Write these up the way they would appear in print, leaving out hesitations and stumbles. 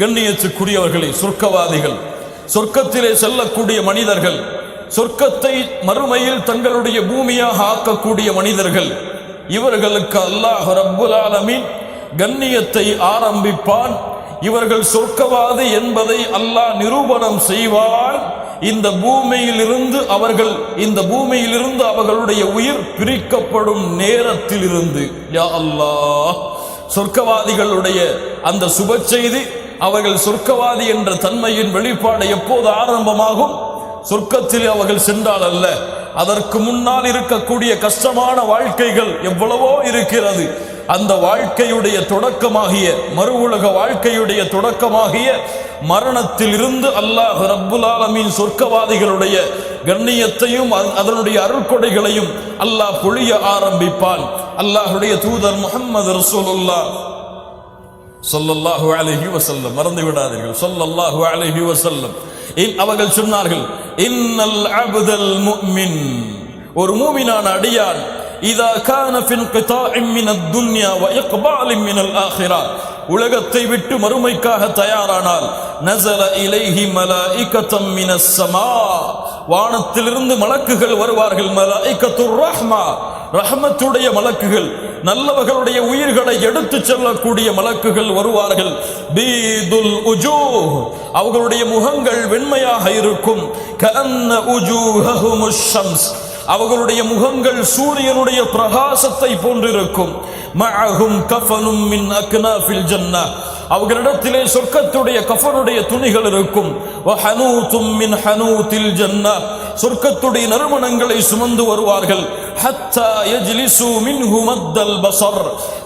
கண்ணியத்துக்குரியவர்களே, சொர்க்கவாதிகள், சொர்க்கத்திலே செல்லக்கூடிய மனிதர்கள், சொர்க்கத்தை மறுமையில் தங்களுடைய பூமியாக ஆக்கக்கூடிய மனிதர்கள், இவர்களுக்கு அல்லாஹ் ரப்புல் ஆலமீன் கண்ணியத்தை ஆரம்பிப்பான். இவர்கள் சொர்க்கவாதி என்பதை அல்லாஹ் நிரூபணம் செய்வான். இந்த பூமியிலிருந்து அவர்களுடைய உயிர் பிரிக்கப்படும் நேரத்தில் இருந்து. யா அல்லாஹ், சொர்க்கவாதிகளுடைய அந்த சுப செய்தி, அவர்கள் சொர்க்கவாதி என்ற தன்மையின் வெளிப்பாடு எப்போது ஆரம்பமாகும்? சொர்க்கத்தில் அவர்கள் சென்றால் அல்ல, அதற்கு முன்னால் இருக்கக்கூடிய கஷ்டமான வாழ்க்கைகள் எவ்வளவோ இருக்கிறது. அந்த வாழ்க்கையுடைய தொடக்கமாகிய மறு உலக வாழ்க்கையுடைய தொடக்கமாகிய மரணத்தில் இருந்து அல்லாஹ் ரப்புல் ஆலமீன் சொர்க்கவாதிகளுடைய கண்ணியத்தையும் அதனுடைய அருள்கொடைகளையும் அல்லாஹ் பொழிய ஆரம்பிப்பான். அல்லாஹ்வுடைய தூதர் முஹம்மது ரசூலுல்லாஹ் ஸல்லல்லாஹு அலைஹி வஸல்லம், மறந்து விடாதீர்கள், ஸல்லல்லாஹு அலைஹி வஸல்லம் அவர்கள் சொன்னார்கள், இன்னல் அப்தல் முஃமின், ஒரு மூமினான அடியான், இதா கான ஃபி இன்கிதாஇம் மினத் துன்யா வ இக்பாலின் மினல் ஆখিরা, உலகத்தை விட்டு மறுமைக்காக தயாரானால், நஸல இலைஹி மலாயிகத்தும் மினஸ் ஸமா, வானத்திலிருந்து மலக்குகள் வருவார்கள். மலாயிகத்துர் ரஹ்மா, ரஹ்மத்துடைய மலக்குகள், நல்லவர்களுடைய உயிர்களை எடுத்துச் செல்லக்கூடிய மலக்குகள் வருவார்கள். பீதுல் உஜூஹ், அவர்களுடைய முகங்கள் வெண்மையாக இருக்கும். கஅன்ன உஜூஹஹுமுஷ் ஷம்ஸ், அவர்களுடைய முகங்கள் சூரியனுடைய பிரகாசத்தை போன்றிருக்கும். மஅஹும் கஃபனும் மின் அக்னாஃபில் ஜன்னah, அவர்களிடத்திலே சொர்க்கத்துடைய கஃபனுடைய துணிகள் இருக்கும். வஹனூதும் மின் ஹனூதில் ஜன்னah, சொர்க்கத்துடைய நறுமணங்களை சுமந்து வருவார்கள். ஹத்தா யஜ்லிசு மின்ஹு மத்தல் பஸர்,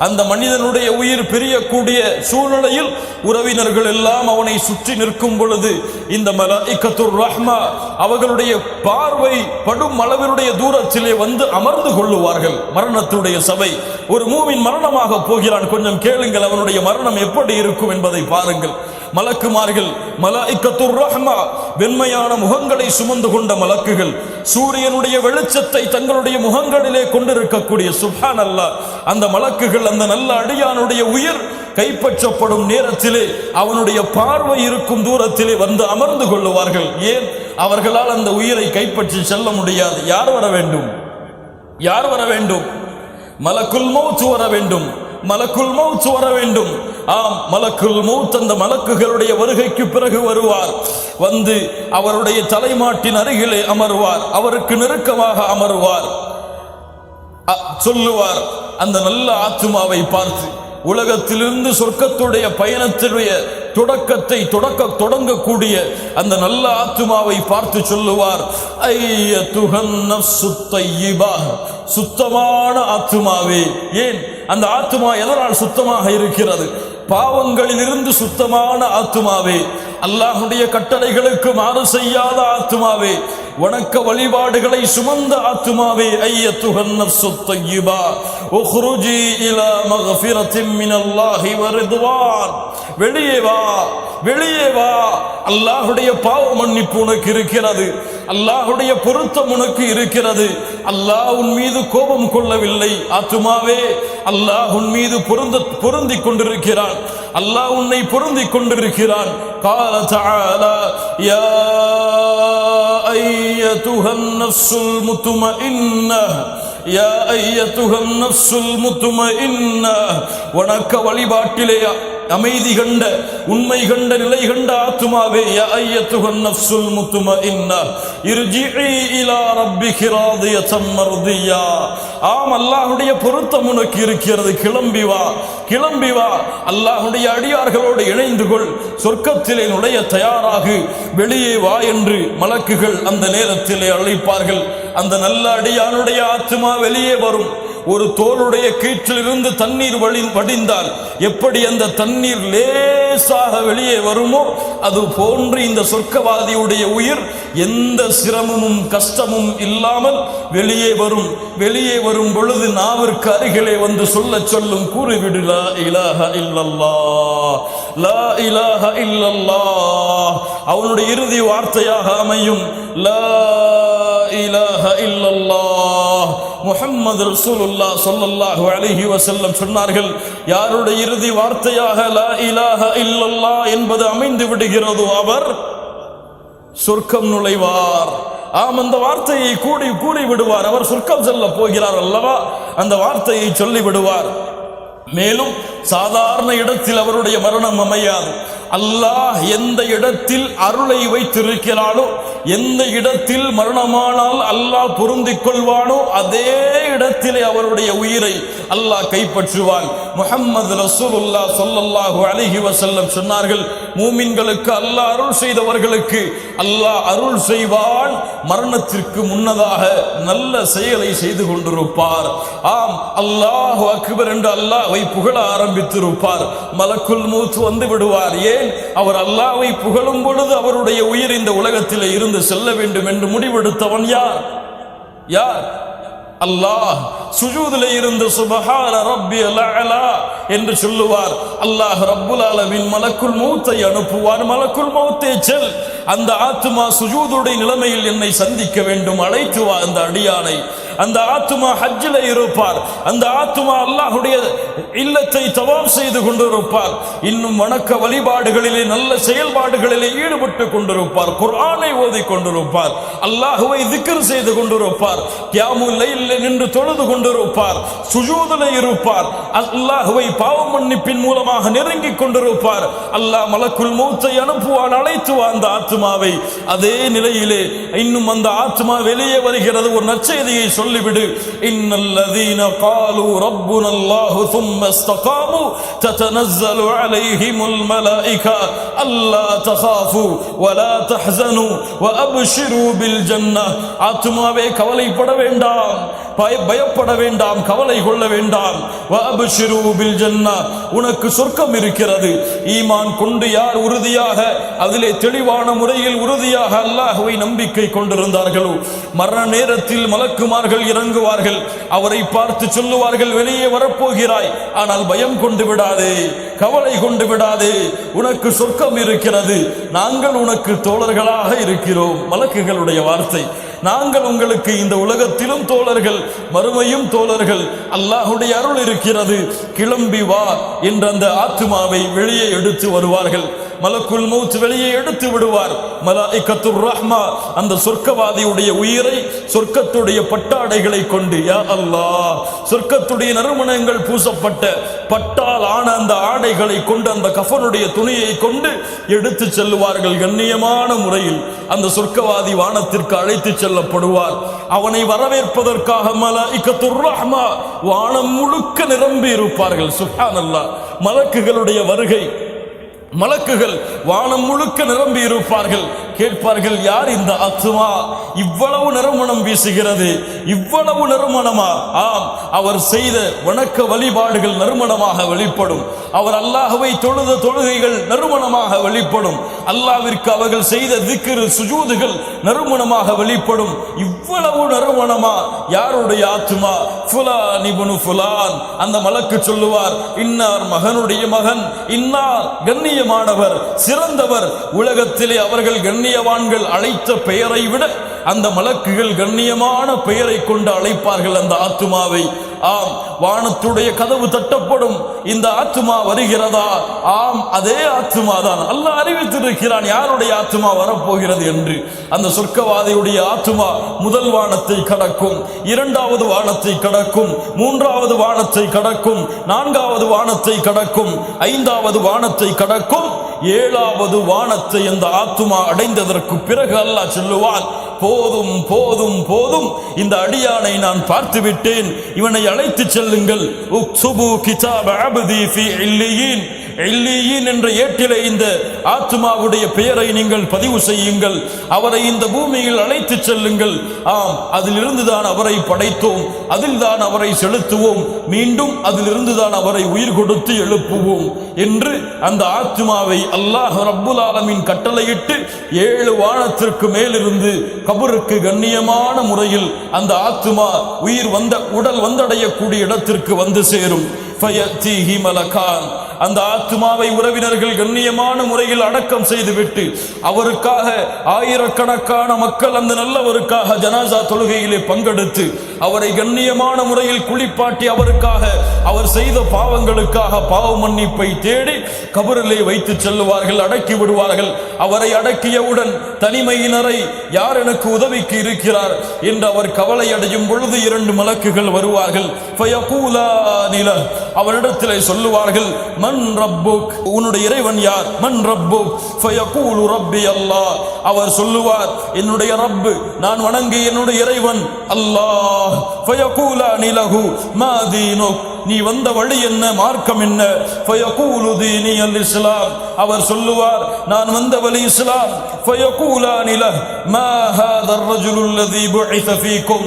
அந்த மனிதனுடைய உயிர் பிரியக்கூடிய சூழ்நிலையில் உறவினர்கள் எல்லாம் அவனை சுற்றி நிற்கும் பொழுது இந்த மலாயிகத்துர் ரஹ்மா அவர்களுடைய பார்வை படும் அளவினுடைய தூரத்திலே வந்து அமர்ந்து கொள்ளுவார்கள். மரணத்துடைய சபை, ஒரு மூமின் மரணமாக போகிறான், கொஞ்சம் கேளுங்கள், அவனுடைய மரணம் எப்படி இருக்கும் என்பதை பாருங்கள். மலக்குமார்கள், மலாயிகத்துர் ரஹ்மா, வெண்மையான முகங்களை சுமந்து கொண்ட மலக்குகள், சூரியனுடைய வெளிச்சத்தை தங்களுடைய முகங்களிலே கொண்டிருக்கக்கூடிய சுப்ஹானல்லாஹ், அந்த மலக்குகள் அந்த நல்ல அடியானுடைய உயிர் கைப்பற்றப்படும் நேரத்திலே அவனுடைய பார்வை இருக்கும் தூரத்திலே வந்து அமர்ந்து கொள்ளுவார்கள். ஏன்? அவர்களால் அந்த உயிரை கைப்பற்றி செல்ல முடியாது. யார் வர வேண்டும்? யார் வர வேண்டும்? மலக்குல் மௌத் வர வேண்டும். மலக்குல் மௌத் வர வேண்டும். ஆம், மலக்குல் மௌத் அந்த மலக்குகளுடைய வருகைக்கு பிறகு வருவார். வந்து அவருடைய தலைமாட்டின் அருகிலே அமருவார். அவருக்கு நெருக்கமாக அமருவார். சொல்லுவார், அந்த நல்ல ஆத்துமாவை பார்த்து, உலகத்திலிருந்து சொர்க்கத்துடைய பயணத்துடைய தொடக்கத்தை தொடங்கக்கூடிய அந்த நல்ல ஆத்துமாவை பார்த்து சொல்லுவார், ஐயத்துஹன் நஃப்ஸுத் தய்யிபா, சுத்தமான ஆத்துமாவே. ஏன் அந்த ஆத்துமா எதனால் சுத்தமாக இருக்கிறது? பாவங்களிலிருந்து சுத்தமான ஆத்துமாவே, அல்லாஹ்வுடைய கட்டளைகளுக்கு மாறு செய்யாத ஆத்துமாவே, வணக்க வழிபாடுகளை சுமந்த ஆத்துமாவே, ஐயத்துஹன் நஃப்ஸுத் தய்யிபா உக்ருஜி இலா மக்ஃபிரத்தின் மினல்லாஹி வ ரிதுவான், வெளியே வா, வெளியே வா, அல்லாஹ்வுடைய பாவ மன்னிப்பு உனக்கு இருக்கிறது, அல்லாஹ்வுடைய பொருத்தம் உனக்கு இருக்கிறது. அல்லாஹ் உன் மீது கோபம் கொள்ளவில்லை ஆத்துமாவே, அல்லாஹ் உன் மீது பொருந்தி கொண்டிருக்கிறான், அல்லாஹ் உன்னை பொருந்தி கொண்டிருக்கிறான். قال تعالى يا أيتها النفس المطمئنة يا أيتها النفس المطمئنة, வணக்க வழிபாட்டிலே அமைதி கண்ட உண்மை கண்ட நிலை கண்ட ஆத்துமாவே, யா அய்யத்துஹன் நஃப்ஸுல் முத்மஇன்னா இர்ஜிஇ இலா ரப்பிகி ராதியத்தம் மர்தியா, ஆம், அல்லாஹ்வுடைய பொருத்தம் உனக்கு இருக்கிறது, கிளம்பி வா, கிளம்பி வா, அல்லாஹ்வுடைய அடியார்களோடு இணைந்து கொள், சொர்க்கத்திலே நுழைய தயாராகு, வெளியே வா என்று மலக்குகள் அந்த நேரத்திலே அழைப்பார்கள். அந்த நல்ல அடியானுடைய ஆத்துமா வெளியே வரும். ஒரு தோளுடைய கீற்றிலிருந்து தண்ணீர் வடிந்தால் எப்படி அந்த தண்ணீர் லேசாக வெளியே வருமோ, அது போன்று இந்த சொர்க்கவாதியுடைய உயிர் எந்த சிரமமும் கஷ்டமும் இல்லாமல் வெளியே வரும். வெளியே வரும் பொழுது நாவிற்கு அருகிலே வந்து சொல்லும், கூறிவிடு லா இலாஹ இல்லல்லாஹ், லா இலாஹ இல்லல்லாஹ். அவனுடைய இறுதி வார்த்தையாக அமையும் லா இலாஹ இல்லல்லாஹ் முஹம்மது ரசூலுல்லாஹ் ஸல்லல்லாஹு அலைஹி வஸல்லம் சொன்னார்கள், யாருடைய இறுதி வார்த்தையாக லா இலாஹ இல்லல்லாஹ் என்பது அமைந்து விடுகிறதோ அவர் சொர்க்கம் நுழைவார். அந்த வார்த்தையை கூறி விடுவார், அவர் சொர்க்கம் செல்ல போகிறார் அல்லவா, அந்த வார்த்தையை சொல்லி விடுவார். மேலும் சாதாரண இடத்தில் அவருடைய மரணம் அமையாது. அல்லாஹ் எந்த இடத்தில் அருளை வைத்திருக்கிறானோ, எந்த இடத்தில் மரணமானால் அல்லாஹ் பொருந்திக் கொள்வானோ அதே இடத்திலே அவருடைய உயிரை அல்லாஹ் கைப்பற்றுவான். முஹம்மது ரசூலுல்லாஹ் ஸல்லல்லாஹு அலைஹி வஸல்லம் சொன்னார்கள், மூமின்களுக்கு அல்லாஹ் அருள் செய்தவர்களுக்கு அல்லாஹ் அருள் செய்வான், மரணத்திற்கு முன்னதாக நல்ல செயலை செய்து கொண்டிருப்பார். ஆம், அல்லாஹு அக்பர் என்று அல்லாஹ்வை புகழ ஆரம்பித்திருப்பார். மலக்குல் மௌத் வந்து விடுவார். ஏன்? அவர் அல்லாஹ்வை புகழும் பொழுது அவருடைய உயிர் இந்த உலகத்தில் இருந்து செல்ல வேண்டும் என்று முடிவெடுத்தவன் யார்? அல்லாஹ். சுஜூதிலே இருந்து சுப்ஹான ரப்பியல் அலா என்று சொல்லுவார். அல்லாஹ் ரப்புல் ஆலமீன் மலக்குல் மௌத்தை அனுப்புவார். மலக்குல் மௌத்தே செல், அந்த ஆத்மா சுஜூதுடைய நிலைமையில் என்னை சந்திக்க வேண்டும், அழைத்து வா அந்த அடியானை. அந்த ஆத்மா ஹஜ்ஜில் இருப்பார். அந்த ஆத்மா அல்லாஹ்வுடைய இல்லத்தை தவாப் செய்து கொண்டிருப்பார். இன்னும் வணக்க வழிபாடுகளிலே நல்ல செயல்பாடுகளிலே ஈடுபட்டு கொண்டிருப்பார். குர்ஆனை ஓதி கொண்டிருப்பார். அல்லாஹ்வை திக்ர் செய்து கொண்டிருப்பார். கியாமுல் லைல் நின்று தொழுது கொண்டிருப்பார். சுஜூதிலே இருப்பார். அல்லாஹ்வை பாவ மன்னிப்பின் மூலமாக நெருங்கிக் கொண்டிருப்பார். அல்லாஹ் மலக்குல் மௌத்தை அனுப்புவான், அழைத்து வா அந்த ஆத்மாவை. அதே நிலையிலே இன்னும் அந்த ஆத்மா வெளியே வருகிறது. ஒரு நற்செய்தியை சொல்லிவிடு. இன்னல்லதீன காலு ரப்புனல்லாஹு ثم استقاموا تتنزل عليهم الملائكة ألا تخافوا ولا تحزنوا وأبشروا بالجنة. ஆத்மாவே கவலைப்பட வேண்டாம், பயப்பட வேண்டாம், கவலை கொள்ள வேண்டாம். வஅப்ஷிரு பில் ஜன்னah, உனக்கு சொர்க்கம் இருக்கிறது. ஈமான் கொண்டு யார் உறுதியாக அதிலே தெளிவான முறையில் உறுதியாக அல்லாஹ்வை நம்பிக்கை கொண்டிருந்தார்களோ, மரண நேரத்தில் மலக்குமார்கள் இறங்குவார்கள். அவரை பார்த்து சொல்லுவார்கள், வெளியே வரப்போகிறாய், ஆனால் பயம் கொண்டு விடாதே, கவலை கொண்டு விடாதே, உனக்கு சொர்க்கம் இருக்கிறது, நாங்கள் உனக்கு தோழர்களாக இருக்கிறோம். மலக்குகளுடைய வார்த்தை. நாங்கள் உங்களுக்கு இந்த உலகத்திலும் தோழர்கள், மறுமையும் தோழர்கள், அல்லாஹ்வுடைய அருள் இருக்கிறது, கிளம்பி வா என்ற அந்த ஆத்மாவை வெளியே எடுத்து வருவார்கள். மலக்குல் மௌத் வெளியே எடுத்து விடுவார். மலாயிகத்துர் ரஹ்மா அந்த சொர்க்கவாதியுடைய உயிரை சொர்க்கத்துடைய பட்டாடைகளை கொண்டு, யா அல்லாஹ், சொர்க்கத்துடைய நறுமணங்கள் பூசப்பட்ட பட்டால் ஆன அந்த ஆடைகளை கொண்டு, அந்த கஃபனுடைய துணியை கொண்டு எடுத்து செல்லுவார்கள். கண்ணியமான முறையில் அந்த சொர்க்கவாதி வானத்திற்கு அழைத்து செல்லப்படுவார். அவனை வரவேற்பதற்காக மலாயிகத்துர் ரஹ்மா வானம் முழுக்க நிரம்பி இருப்பார்கள். சுப்ஹானல்லாஹ், மலக்குகளுடைய வருகை. மலக்குகள் வானம் முழுக்க நிரம்பி இருப்பார்கள். கேட்பார்கள், யார் இந்த ஆத்மா? இவ்வளவு நறுமணம் வீசுகிறது, இவ்வளவு நறுமணமா? ஆம், அவர் செய்த வணக்க வழிபாடுகள் நறுமணமாக வெளிப்படும். அவர் அல்லாஹ்வை தொழுத தொழுகைகள் நறுமணமாக வெளிப்படும். அல்லாஹ்விற்கு அவர்கள் செய்த திக்ர் சுஜூதுகள் நறுமணமாக வெளிப்படும். இவ்வளவு நறுமணமா? யாருடைய ஆத்மா? ஃபுலான் இப்னு ஃபுலான். அந்த மலக்கு சொல்லுவார், இன்னார் மகனுடைய மகன், இன்னார் கண்ணியமானவர், சிறந்தவர். உலகத்திலே அவர்கள் கண்ணியவான்கள் அழைத்த பெயரை விட அந்த மலக்குகள் கண்ணியமான பெயரை கொண்டு அழைப்பார்கள் அந்த ஆத்மாவை. ஆம், வானத்துடைய கதவு தட்டப்படும். இந்த ஆத்மா வருகிறதா? ஆம், அதே ஆத்மா தான். அல்லாஹ் அறிவித்திருக்கிறான் யாருடைய ஆத்மா வரப்போகிறது என்று. அந்த சொர்க்கவாதியுடைய ஆத்மா முதல் வானத்தை கடக்கும், இரண்டாவது வானத்தை கடக்கும், மூன்றாவது வானத்தை கடக்கும், நான்காவது வானத்தை கடக்கும், ஐந்தாவது வானத்தை கடக்கும், ஏழாவது வானத்தை அந்த ஆத்மா அடைந்ததற்கு பிறகு அல்லாஹ் சொல்லுவான், போதும் போதும் போதும், இந்த அடியானை நான் பார்த்து விட்டேன், இவனை அழைத்து செல்லுங்கள். உக்சுபு கிதாப அப்தி ஃபீ இல்லியீன். இல்லியீன் என்ற ஏட்டிலே இந்த ஆத்மாவுடைய பெயரை நீங்கள் பதிவு செய்யுங்கள். அவரை இந்த பூமியில் அழைத்து செல்லுங்கள். ஆம், அதிலிருந்து தான் அவரை படைத்தோம், அதில் தான் அவரை செலுத்துவோம், மீண்டும் அதிலிருந்து தான் அவரை உயிர் கொடுத்து எழுப்புவோம் என்று அந்த ஆத்மாவை அல்லாஹ் ரப்புல் ஆலமீன் கட்டளையிட்டு 7 வானத்திற்கு மேலிருந்து கபருக்கு கண்ணியமான முறையில் அந்த ஆத்மா உயிர் உடல் வந்தடையக்கூடிய இடத்திற்கு வந்து சேரும். ஃபயத்தீஹி மலகான். அந்த ஆத்மாவை உறவினர்கள் கண்ணியமான முறையில் அடக்கம் செய்துவிட்டு அவருக்காக ஆயிரக்கணக்கான மக்கள் அந்த நல்லவருக்காக ஜனாசா தொழுகையிலே பங்கெடுத்து அவரை கண்ணியமான முறையில் குளிப்பாட்டி அவருக்காக அவர் செய்த பாவங்களுக்காக பாவ மன்னிப்பை தேடி கபரிலே வைத்து செல்லுவார்கள், அடக்கி விடுவார்கள். அவரை அடக்கியவுடன் தனிமையினரை யார் எனக்கு உதவிக்கு இருக்கிறார் என்று அவர் கவலை அடையும் பொழுது 2 மலக்குகள் வருவார்கள். அவரிடத்திலே சொல்லுவார்கள், மன் ரப்புக், உன்னுடைய இறைவன் யார்? மன் ரப்புக் ஃபயகூலு ரப்பி அல்லாஹ். அவர் சொல்லுவார், என்னுடைய ரப்பு, நான் வணங்கிய என்னுடைய இறைவன் அல்லாஹ். ஃபயகூலானி லஹு மா தீனுக், நீ வந்த வழி என்ன, மார்க்கம் என்ன? ஃபயகூலு தீனி அல் இஸ்லாம். அவர் சொல்லுவார், நான் வந்த வழி இஸ்லாம். ஃபயகூலானி லஹு மா ஹாதா الرجل الذي بعث فيكم,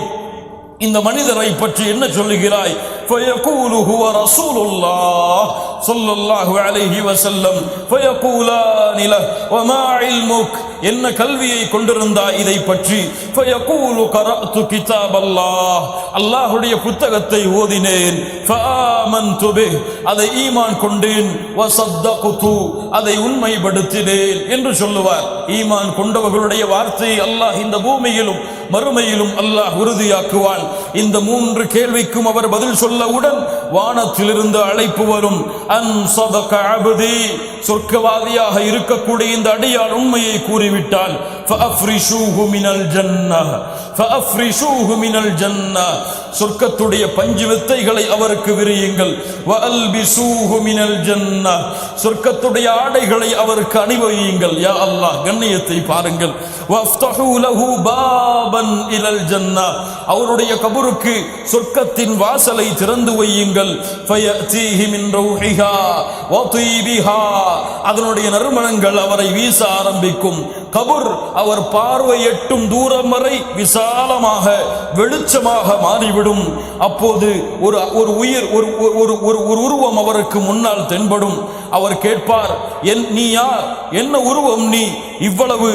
இந்த மனிதரை பற்றி என்ன சொல்லுகிறாய்? ஃபயகூலு ஹுவ ரசூலுல்லாஹ் ஸல்லல்லாஹு அலைஹி வஸல்லம். ஃபயகூலானி லஹு வமா இல்முக், என்ன கல்வியை கொண்டிருந்தாய் இதை பற்றி? ஃபயகூலு கரஅது கிதாபல்லாஹ், அல்லாஹ்வுடைய புத்தகத்தை ஓதினேன். ஃபஆமன்து பிஹ், அதை ஈமான் கொண்டேன். வஸத்தக்து, அதை உண்மைப்படுத்தினேன் என்று சொல்லுவார். ஈமான் கொண்டவர்களுடைய வார்த்தையை அல்லாஹ் இந்த பூமியிலும் மறுமையிலும் அல்லாஹ் உறுதியாக்குவான். இந்த 3 கேள்விக்கும் அவர் பதில் சொல்லவுடன் வானத்திலிருந்து அழைப்பு வரும். அன் ஸதக அப்தி, சொர்க்கவாதியாக இருக்கக்கூடிய இந்த அடியார் உண்மையை கூறிவிட்டால் ஃபஅஃப்ரிஷூஹு மினல் ஜன்னஹ், ஃபஅஃப்ரிஷூஹு மினல் ஜன்னஹ், சொர்க்கத்துடைய பஞ்சு வித்தைகளை அவருக்கு விரியுங்கள். வஅல்பிசூஹு மினல் ஜன்னஹ், சொர்க்கத்துடைய ஆடைகளை அவருக்கு அணிவியுங்கள். யா அல்லாஹ், கண்ணியத்தை பாருங்கள். வஃப்தஹூ லஹு பாபன் இலல் ஜன்னஹ், அவருடைய கபருக்கு சொர்க்கத்தின் வாசலை திறந்து வையுங்கள். ஃபயஅதீஹி மின் ரௌஹிஹா வ தீபிஹா, அதனுடைய நறுமணங்கள் அவரை வீச ஆரம்பிக்கும். கபர் அவர் பார்வை எட்டும் தூரம் வரை விசாலமாக வெளிச்சமாக மாறிவிடும். அப்போது ஒரு உயிர் ஒரு உருவம் அவருக்கு முன்னால் தென்படும். அவர் கேட்பார், நீ யார்? என்ன உருவம் நீ? இவ்வளவு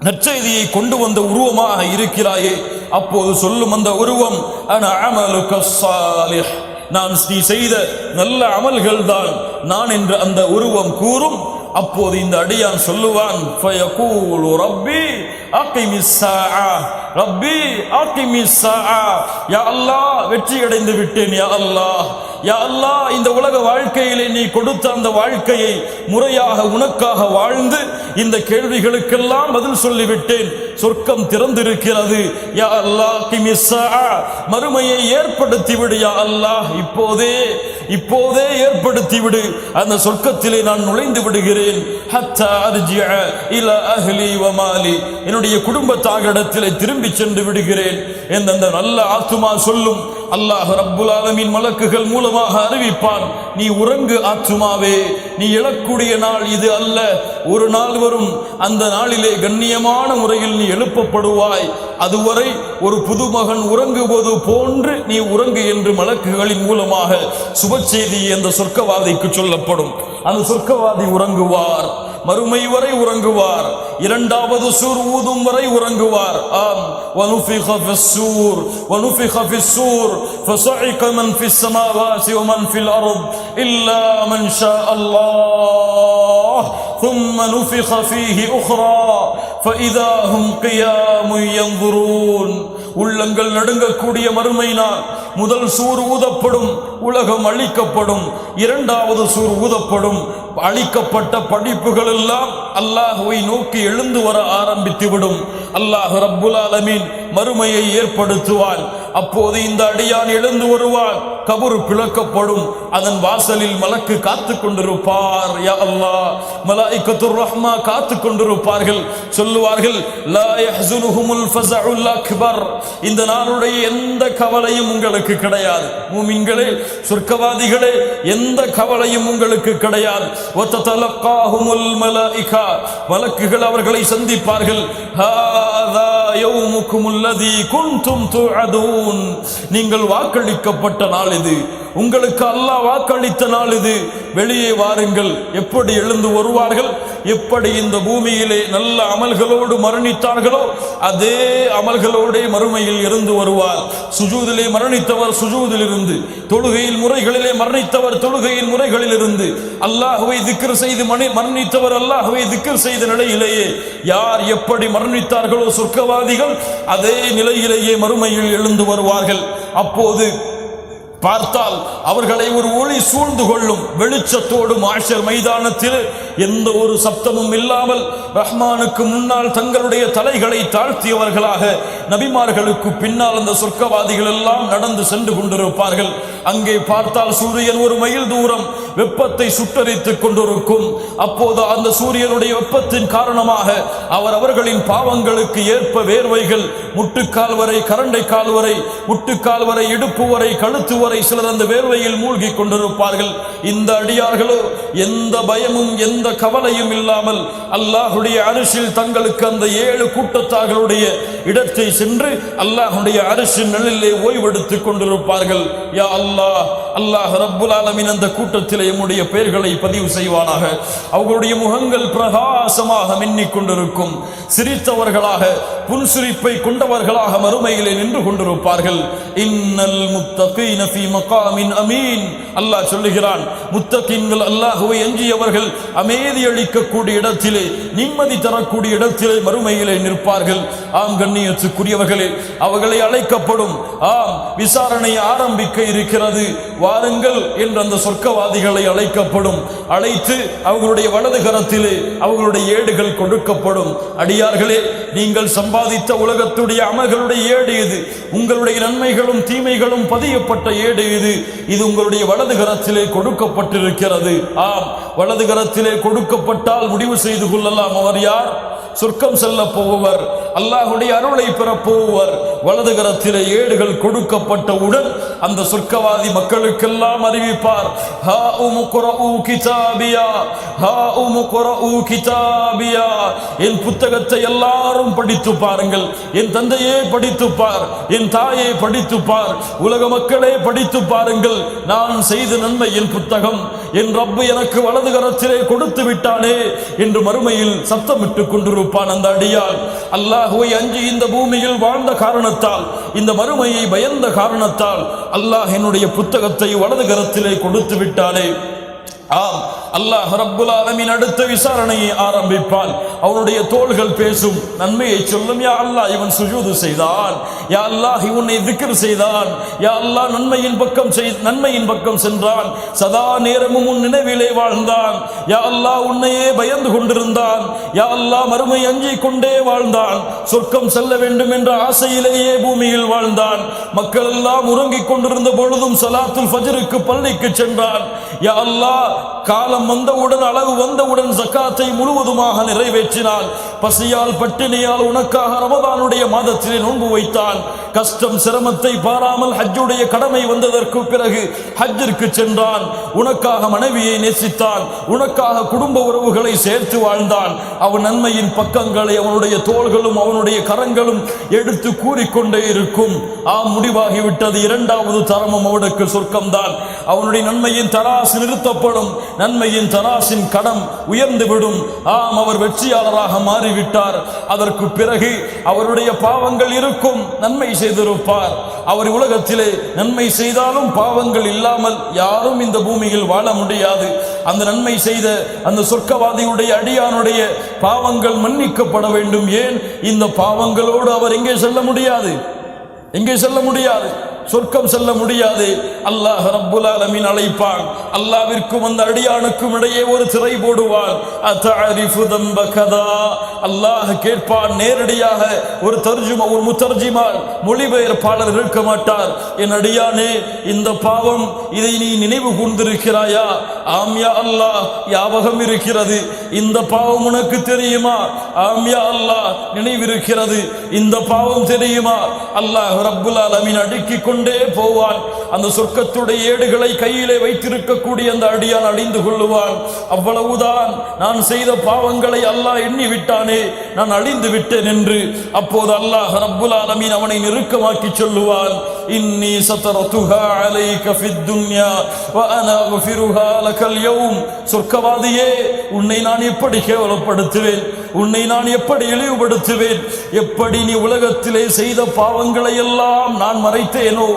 நற்செய்தியை கொண்டு வந்த உருவமாக இருக்கிறாயே. அப்போது சொல்லும் அந்த உருவம், அன அமலுக ஸாலிஹ், நான் நீ செய்த நல்ல அமல்கள் தான் நான் என்று அந்த உருவம் கூறும். அப்போது இந்த அடியான் சொல்லுவான், ஃபயகூலு ரப்பி அகிமிஸ் ஸாஆ, ரப்பி அகிமிஸ் ஸாஆ, யா அல்லாஹ், வெற்றி அடைந்து விட்டேன். யா அல்லாஹ், யா அல்லாஹ், இந்த உலக வாழ்க்கையிலே நீ கொடுத்த அந்த வாழ்க்கையை முறையாக உனக்காக வாழ்ந்து இந்த கேள்விகளுக்கெல்லாம் பதில் சொல்லிவிட்டேன். சொர்க்கம் திறந்திருக்கிறது. யா அல்லாஹ் கிமிஸ் ஸாஆ, மறுமையை ஏற்படுத்திவிடு. யா அல்லாஹ், இப்போதே ஏற்படுத்திவிடு. அந்த சொர்க்கத்திலே நான் நுழைந்து விடுகிறேன். ஹத்தா அர்ஜிஅ இலா அஹ்லி வ மாலி, என்னுடைய குடும்பத்தாரிடத்திலே திரும்பி சென்று விடுகிறேன் என்று அந்த நல்ல ஆத்துமா சொல்லும். அல்லாஹ் ரப்புல் ஆலமீன் மலக்குகள் மூலமாக அறிவிப்பான், நீ உறங்கு ஆத்துமாவே, நீ எழக்கூடிய நாள் இது அல்ல, ஒரு நாள் வரும், அந்த நாளிலே கண்ணியமான முறையில் நீ எழுப்பப்படுவாய். அதுவரை ஒரு புதுமகன் உறங்குவது போன்று நீ உறங்கு என்று மலக்குகளின் மூலமாக சுப செய்தி அந்த சொர்க்கவாதிக்கு சொல்லப்படும். அந்த சொர்க்கவாதி உறங்குவார், மறுமை வரை உறங்குவார், 2வது சூர் ஊதும் வரை உறங்குவார். ஆம், வனுஃபிக ஃபிஸ்ஸூர் வனுஃபிக ஃபிஸ்ஸூர் ஃபஸஇக மன் ஃபிஸ் ஸமாவாதி வ மன் ஃபில் அர்த் இல்லா மன் ஷா அல்லாஹ் ثم نفخ فيه أخرى فإذا هم قيام ينظرون. உள்ளங்கள் நடுங்கக்கூடிய மறுமை நாள் முதல் சூர் ஊதப்படும், உலகம் அழிக்கப்படும். 2வது சூர் ஊதப்படும், அழிக்கப்பட்ட படிப்புகள் எல்லாம் அல்லாஹ்வை நோக்கி எழுந்து வர ஆரம்பித்துவிடும். அல்லாஹ் ரப்புல் ஆலமீன் மறுமையை ஏற்படுத்துவான். அப்போது இந்த அடியான் எழுந்து வருவான், கபர் பிளக்கப்படும், அதன் வாசலில் மலக்கு காத்து கொண்டிருப்பார். யா அல்லாஹ், மலாயிகத்துர் ரஹ்மா காத்து கொண்டிருப்பார்கள். சொல்லுவார்கள், லா யஹ்ஸுனுஹுமுல் ஃபஸஉல் அக்பர், இந்த நாளுடைய எந்த கவலையும் உங்களுக்கு கிடையாது. மூமின்களே, சொர்க்கவாதிகளே, எந்த கவலையும் உங்களுக்கு கிடையாது. வததலகாஹுமுல் மலாயிகா, மலக்குகள் அவர்களை சந்திப்பார்கள். ஹாதா யௌமுக்குமுல் லதீ குன்தும் துஅதூன், நீங்கள் வாக்களிக்கப்பட்ட நாள் இது, உங்களுக்கு அல்லாஹ் வாக்களித்த நாள் இது, வெளியே வாருங்கள். எப்படி எழுந்து வருவார்கள்? எப்படி இந்த பூமியிலே நல்ல அமல்களோடு மரணித்தார்களோ அதே அமல்களோடே மறுமையில் இருந்து வருவார். சுஜூதிலே மரணித்தவர் சுஜூதில் இருந்து, தொழுகையில் முறைகளிலே மரணித்தவர் தொழுகையின் முறைகளில் இருந்து, அல்லாஹ்வை திக்ர் செய்து மரணித்தவர் அல்லாஹ்வை திக்ர் செய்த நிலையிலேயே யார் எப்படி மரணித்தார்களோ சொர்க்கவாதிகள் அதே நிலையிலேயே மறுமையில் எழுந்து வருவார்கள். அப்போது பார்த்தால் அவர்களை ஒரு ஒளி சூழ்ந்து கொள்ளும். வெளிச்சத்தோடு மாஷர் மைதானத்தில் எந்த ஒரு சப்தமும் இல்லாமல் ரஹ்மானுக்கு முன்னால் தங்களுடைய தலைகளை தாழ்த்தியவர்களாக நபிமார்களுக்கு பின்னால் அந்த சொர்க்கவாதிகள் எல்லாம் நடந்து சென்று கொண்டிருப்பார்கள். அங்கே பார்த்தால் சூரியன் ஒரு மைல் தூரம் வெப்பத்தை சுட்டரித்துக் கொண்டிருக்கும். அப்போது அந்த சூரியனுடைய வெப்பத்தின் காரணமாக அவர்களின் பாவங்களுக்கு ஏற்ப வேர்வைகள் முட்டுக்கால் வரை, கரண்டை கால் வரை, முட்டுக்கால் வரை, இடுப்பு வரை, கழுத்து வரை சிலர் அந்த வேர்வையில் மூழ்கி கொண்டிருப்பார்கள். இந்த அடியார்களோ எந்த பயமும் எந்த கவலையும் இல்லாமல் அல்லாஹுடைய அரிசில் தங்களுக்கு அந்த 7 கூட்டத்தார்களுடைய இடத்தை சென்று அல்லாஹுடைய அரிசின் நிழலிலே ஓய்வெடுத்துக் கொண்டிருப்பார்கள். யா அல்லாஹ், அல்லாஹ் ரப்புல் ஆலமீன் அந்த கூட்டத்திலே நம்முடைய பெயர்களை பதிவு செய்வானாக. அவர்களுடைய முகங்கள் பிரகாசமாக மின்னிக் கொண்டிருக்கும். சிரித்தவர்களாக, புன்சிரிப்பை கொண்டவர்களாக மறுமையிலே நின்று கொண்டிருப்பார்கள். இன்னல் முத்தகீன ஃபீ மகாமின் அமீன். அல்லாஹ் சொல்லுகிறான், முத்தகீன்கள் அல்லாஹ்வை அஞ்சியவர்கள் அமைதி அளிக்கக்கூடிய இடத்திலே, நிம்மதி தரக்கூடிய இடத்திலே மறுமையிலே நிற்பார்கள். ஆம் கண்ணியத்துக்குரியவர்களே, அவர்களை அழைக்கப்படும். ஆம், விசாரணை ஆரம்பிக்க இருக்கிறது, வாருங்கள் என்று அந்த சொர்க்கவாதிகளை அழைக்கப்படும். அழைத்து அவர்களுடைய வலது கரத்திலே அவர்களுடைய ஏடுகள் கொடுக்கப்படும். அடியார்களே, நீங்கள் சம்பாதித்த உலகத்துடைய அமல்களுடைய ஏடு இது. உங்களுடைய நன்மைகளும் தீமைகளும் பதியப்பட்ட ஏடு இது. இது உங்களுடைய வலது கரத்திலே கொடுக்கப்பட்டிருக்கிறது. ஆம், வலது கரத்திலே கொடுக்கப்பட்டால் முடிவு செய்து கொள்ளலாம், அவர் யார்? சொர்க்கம் செல்ல போவர், அல்லாஹுடைய அருளை பெற போவர். வலது கரத்திலே ஏடுகள் கொடுக்கப்பட்டவுடன் அந்த சொர்க்கவாதி மக்களுக்கெல்லாம் அறிவிப்பார், ஹா உமுக்ரஉ கிதாபியா, ஹா உமுக்ரஉ கிதாபியா. என் புத்தகத்தை எல்லாரும் படித்து பாருங்கள். என் தந்தையே படித்து பார், என் தாயை படித்து பார், உலக மக்களே படித்து பாருங்கள். நான் செய்த நன்மை என் புத்தகம் என் ரப்பு எனக்கு வலது கரத்திலே கொடுத்து விட்டானே என்று மறுமையில் சத்தமிட்டுக் கொண்டிருப்பான் அந்த அடியான். அல்லாஹ்வை அஞ்சி இந்த பூமியில் வாழ்ந்த காரணத்தால், இந்த மறுமையை பயந்த காரணத்தால் அல்லாஹ் என்னுடைய புத்தகத்தை வலது கரத்திலே கொடுத்து விட்டானே. ஆம், அல்லாஹ் ரப்புல் ஆலமீன் அடுத்த விசாரணையை ஆரம்பிப்பான். அவனுடைய தோள்கள் பேசும், நன்மையை சொல்லும். யா அல்லாஹ், இவன் சுஜூது செய்தான். யா அல்லாஹ், இவனை திக்ர் செய்தான். யா அல்லாஹ், நன்மையின் பக்கம் சென்றான். சதா நேரமும் உன் நினைவிலே வாழ்ந்தான். யா அல்லாஹ், உன்னையே பயந்து கொண்டிருந்தான். யா அல்லாஹ், மறுமை அஞ்சி கொண்டே வாழ்ந்தான். சொர்க்கம் செல்ல வேண்டும் என்ற ஆசையிலேயே பூமியில் வாழ்ந்தான். மக்கள் எல்லாம் உறங்கிக் கொண்டிருந்த பொழுதும் சலாத்துல் ஃபஜ்ருக்கு பள்ளிக்கு சென்றான். யா அல்லாஹ், காலம் வந்தவுடன், அளவு வந்தவுடன் ஜக்காத்தை முழுவதுமாக நிறைவேற்றினான். பசியால் பட்டினியால் உனக்காக ரமதானுடைய மாதத்திலே நோன்பு வைத்தான். கஷ்டம் சிரமத்தை பாராமல் ஹஜ்ஜுடைய கடமை வந்ததற்கு பிறகு ஹஜ்ஜிற்கு சென்றான். உனக்காக மனைவியை நேசித்தான். உனக்காக குடும்ப உறவுகளை சேர்த்து வாழ்ந்தான். அவன் நன்மையின் பக்கங்களை அவனுடைய தோள்களும் அவனுடைய கரங்களும் எடுத்து கூறிக்கொண்டே இருக்கும். ஆம், முடிவாகிவிட்டது. 2வது தரமும் அவனுக்கு சொர்க்கம்தான். அவனுடைய நன்மையின் தராசு நிறுத்தப்படும். நன்மையின் தராசின் கடம் உயர்ந்துவிடும். ஆம், அவர் வெற்றியாளராக மாறிவிட்டார். அதற்கு பிறகு அவருடைய பாவங்கள் இருக்கும், நன்மை செய்திருப்பார். அவர் உலகத்திலே நன்மை செய்தாலும் பாவங்கள் இல்லாமல் யாரும் இந்த பூமியில் வாழ முடியாது. அந்த நன்மை செய்த அந்த சொர்க்கவாதியுடைய அடியானுடைய பாவங்கள் மன்னிக்கப்பட வேண்டும். ஏன் இந்த பாவங்களோடு அவர் எங்கே செல்ல முடியாது? எங்கே செல்ல முடியாது? சொர்க்கம் செல்ல முடியாது. அல்லாஹ் ரப்புல் ஆலமீன் அழைப்பான். அல்லாஹ்விற்கும் அந்த அடியானுக்கும் இடையே ஒரு திரை போடுவான். அத்தஅரிஃபு தம்ப கதா. அல்லாஹ் கேட்பான் நேரடியாக. ஒரு முத்தர்ஜிமான், மொழிபெயர்ப்பாளர் இருக்க மாட்டார். என் அடியானே, இந்த பாவம், இதை நீ நினைவு கூர்ந்திருக்கிறாயா? ஆம் யா அல்லாஹ், ஞாபகம் இருக்கிறது. இந்த பாவம் உனக்கு தெரியுமா? ஆம் யா அல்லாஹ், நினைவிருக்கிறது. இந்த பாவம் தெரியுமா? அல்லாஹ் ரப்புல் ஆலமீன் அடுக்கிக் கொண்டே போவான். அந்த சொர்க்கத்துடைய ஏடுகளை கையிலே வைத்திருக்கக்கூடிய அந்த அடியான் அழிந்து கொள்ளுவான். அவ்வளவுதான், நான் செய்த பாவங்களை அல்லாஹ் எண்ணி விட்டானே, நான் அழிந்து விட்டேன் என்று. அப்போது அல்லாஹ் ரப்புல் ஆலமீன் அவனை நெருக்கமாக்கி சொல்லுவான், இன்னி சதரதுஹா அலைக ஃபித் துன்யா வ அனா அக்ஃபிருஹா லகல் யௌம். சொர்க்கவாதியே, உன்னை நான் எப்படி கேவலப்படுத்துவேன், உன்னை நான் எப்படி இழிவுபடுத்துவேன், எப்படி நீ உலகத்திலே செய்த பாவங்களை எல்லாம் நான் மறைத்தேனோ,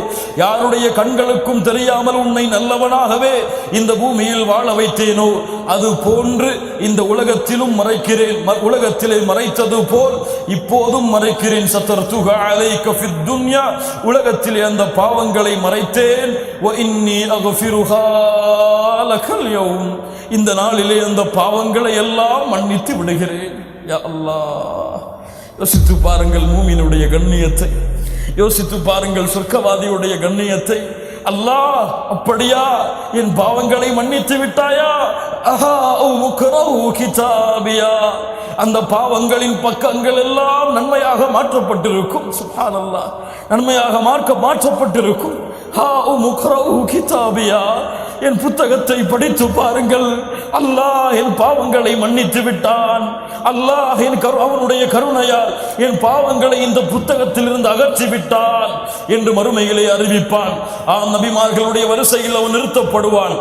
யாருடைய கண்களுக்கும் தெரியாமல் உன்னை நல்லவனாகவே இந்த பூமியில் வாழ வைத்தேனோ, அது போன்று இந்த உலகத்திலும் மறைக்கிறேன். உலகத்திலே மறைத்தது போல் இப்போதும் மறைக்கிறேன். சதர்துஹா அலைக ஃபித் துன்யா, உலகத்திலே அந்த பாவங்களை மறைத்தேன். வ இன்னி அக்ஃபிருஹா லகல் யௌம், இந்த நாளிலே அந்த பாவங்களை எல்லாம் மன்னித்து விடுகிறேன். யா அல்லாஹ், யோசித்து பாருங்கள் மூமினுடைய கண்ணியத்தை, யோசித்து பாருங்கள் சொர்க்கவாதியுடைய கண்ணியத்தை. அல்லாஹ், அப்படியா, என் பாவங்களை மன்னித்து விட்டாயா? ஆஹா உக்ரஹு கிதாபியா, அந்த பாவங்களின் பக்கங்கள் எல்லாம் நன்மையாக மாற்றப்பட்டிருக்கும். சுப்ஹானல்லாஹ், நன்மையாக மாற்றப்பட்டிருக்கும். ஹா உக்ரஹு கிதாபியா, என் புத்தகத்தை படித்து பாருங்கள், அல்லாஹ் என் பாவங்களை மன்னித்து விட்டான். அல்லாஹ் அவனுடைய கருணையால் என் பாவங்களை இந்த புத்தகத்தில் இருந்து அகற்றி விட்டான் என்று மறுமையிலே அறிவிப்பான். நபிமார்களுடைய வரிசையில் அவன் நிறுத்தப்படுவான்,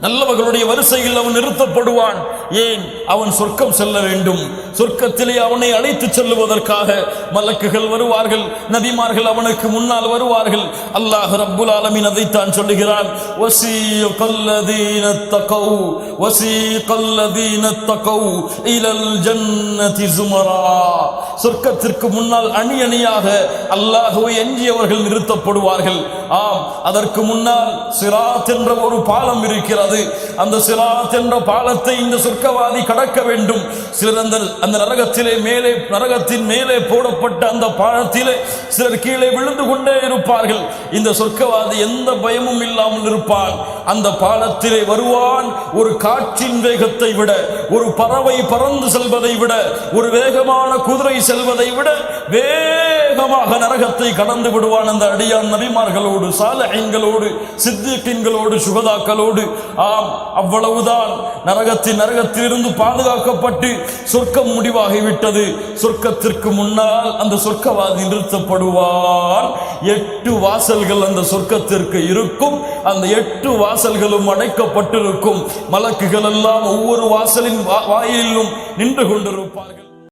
நல்லவர்களுடைய வரிசையில் அவன் நிறுத்தப்படுவான். ஏன்? அவன் சொர்க்கம் செல்ல வேண்டும். சொர்க்கத்திலே அவனை அழைத்து செல்லுவதற்காக மலக்குகள் வருவார்கள், நபிமார்கள் அவனுக்கு முன்னால் வருவார்கள். அல்லாஹ் ரப்புல் ஆலமீன் அதைத்தான் சொல்லுகிறான், வஸீகல்லதீன தகவ் இலல் ஜன்னதி ஸுமரா. சொர்க்கத்திற்கு முன்னால் அணி அணியாக அல்லாஹ்வை எஞ்சியவர்கள் நிறுத்தப்படுவார்கள். ஆம், அதற்கு முன்னால் சிராத் என்ற ஒரு பாலம் இருக்கிறது. அந்த சிராத் என்ற பாலத்தை இந்த சொர்க்கவாதி கடக்க வேண்டும். சிலர் அந்த நரகத்தின் மேலே போடப்பட்ட அந்த பாலத்திலே சிலர் கீழே விழுந்து கொண்டே இருப்பார்கள். இந்த சொர்க்கவாதி எந்த பயமும் இல்லாமல் இருப்பான். அந்த பாலத்திலே வருவான். ஒரு காற்றின் வேகத்தை விட, ஒரு பறவை பறந்து செல்வதை விட, ஒரு வேகமான குதிரை செல்வதை விட வேகமாக நரகத்தை கடந்து விடுவான். அந்த அடியான் நபிமார்களோடு, சாலிஹீன்களோடு, சித்திகீன்களோடு, சுஹதாக்களோடு. ஆம், அவ்வளவுதான். நரகத்திலிருந்து பாதுகாக்கப்பட்டு சொர்க்கம் முடிவாகிவிட்டது. சொர்க்கத்திற்கு முன்னால் அந்த சொர்க்கவாதி நிறுத்தப்படுவான். 8 வாசல்கள் அந்த சொர்க்கத்திற்கு இருக்கும். அந்த 8 வாசல்களும் அடைக்கப்பட்டிருக்கும். மலக்குகள் எல்லாம் ஒவ்வொரு வாசலின் வாயிலும் நின்று கொண்டிருப்பார்கள்.